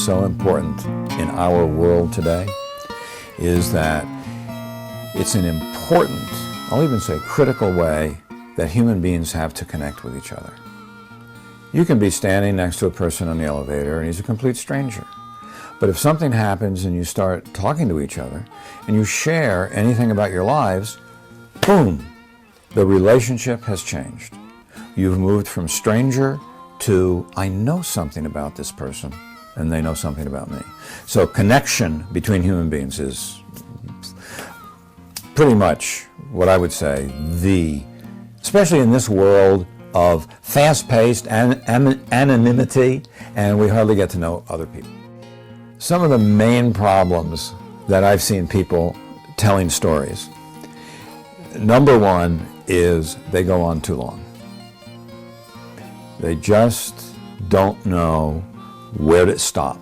so important in our world today is that it's an important, I'll even say critical way that human beings have to connect with each other. You can be standing next to a person on the elevator and he's a complete stranger. But if something happens and you start talking to each other and you share anything about your lives, boom, the relationship has changed. You've moved from stranger to I know something about this person and they know something about me. So connection between human beings is pretty much what I would say especially in this world of fast-paced anonymity, and we hardly get to know other people. Some of the main problems that I've seen people telling stories, number one is they go on too long. They just don't know where to stop.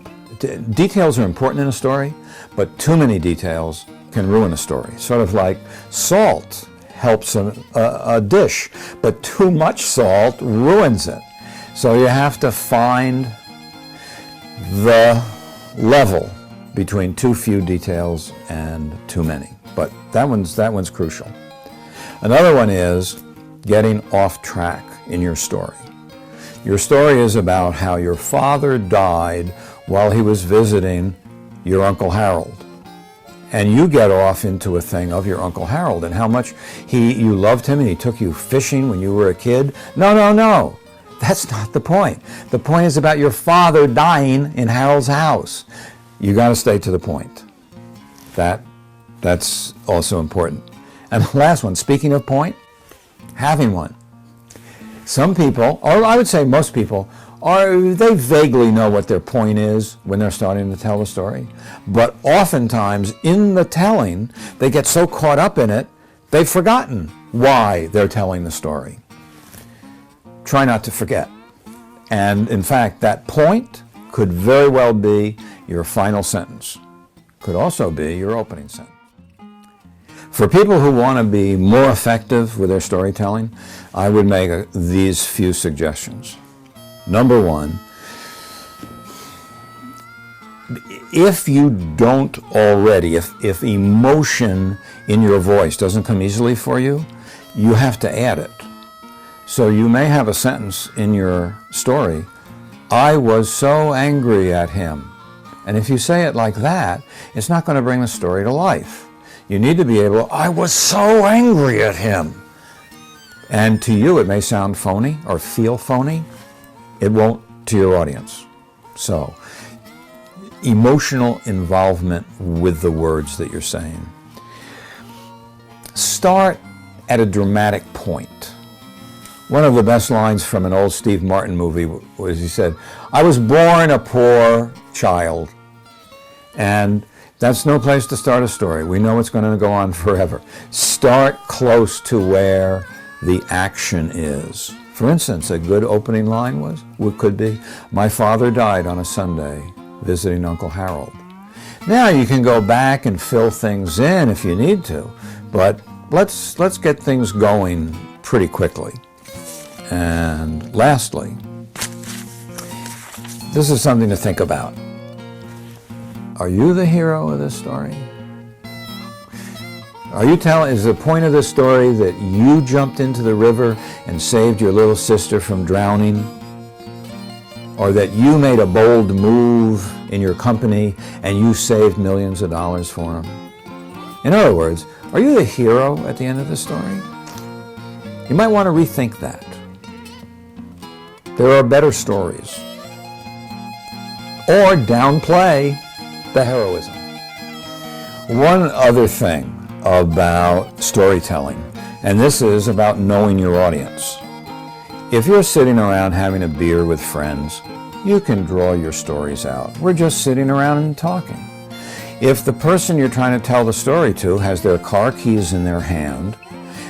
Details are important in a story, but too many details can ruin a story. Sort of like salt helps a dish, but too much salt ruins it. So you have to find the level between too few details and too many. But that one's crucial. Another one is getting off track in your story. Your story is about how your father died while he was visiting your Uncle Harold. And you get off into a thing of your Uncle Harold and how much you loved him and he took you fishing when you were a kid. No. That's not the point. The point is about your father dying in Harold's house. You got to stay to the point. That's also important. And the last one, speaking of point, having one. Some people, or I would say most people, they vaguely know what their point is when they're starting to tell a story. But oftentimes in the telling, they get so caught up in it, they've forgotten why they're telling the story. Try not to forget. And in fact, that point could very well be your final sentence. Could also be your opening sentence. For people who want to be more effective with their storytelling, I would make these few suggestions. Number one, if you don't already, if emotion in your voice doesn't come easily for you, you have to add it. So you may have a sentence in your story, I was so angry at him. And if you say it like that, it's not going to bring the story to life. You need to be able, I was so angry at him. And to you it may sound phony or feel phony. It won't to your audience. So, emotional involvement with the words that you're saying. Start at a dramatic point. One of the best lines from an old Steve Martin movie was he said, I was born a poor child. And that's no place to start a story. We know it's going to go on forever. Start close to where the action is. For instance, a good opening line could be, my father died on a Sunday visiting Uncle Harold. Now you can go back and fill things in if you need to, but let's get things going pretty quickly. And lastly, this is something to think about. Are you the hero of this story? Is the point of this story that you jumped into the river and saved your little sister from drowning? Or that you made a bold move in your company and you saved millions of dollars for them? In other words, are you the hero at the end of the story? You might want to rethink that. There are better stories. Or downplay the heroism. One other thing about storytelling, and this is about knowing your audience. If you're sitting around having a beer with friends, you can draw your stories out. We're just sitting around and talking. If the person you're trying to tell the story to has their car keys in their hand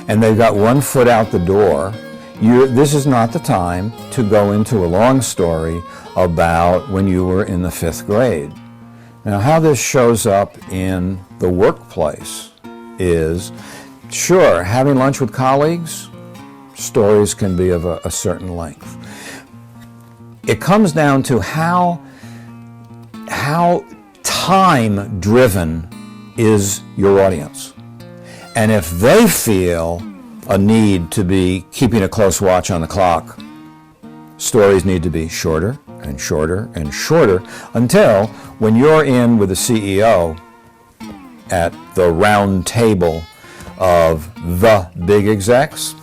and they've got one foot out the door, this is not the time to go into a long story about when you were in the 5th grade. Now, how this shows up in the workplace is, sure, having lunch with colleagues, stories can be of a certain length. It comes down to how how time-driven is your audience. And if they feel a need to be keeping a close watch on the clock, stories need to be shorter and shorter and shorter until when you're in with the CEO at the round table of the big execs,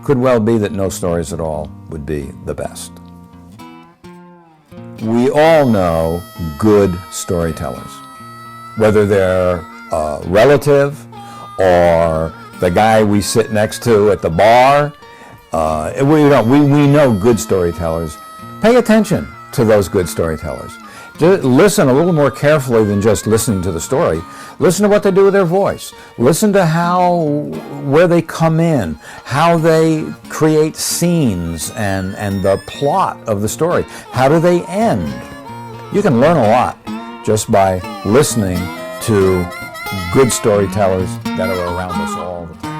could well be that no stories at all would be the best. We all know good storytellers, whether they're a relative or the guy we sit next to at the bar. We know good storytellers. Pay attention to those good storytellers. Listen a little more carefully than just listening to the story. Listen to what they do with their voice. Listen to where they come in, how they create scenes and the plot of the story. How do they end? You can learn a lot just by listening to good storytellers that are around us all the time.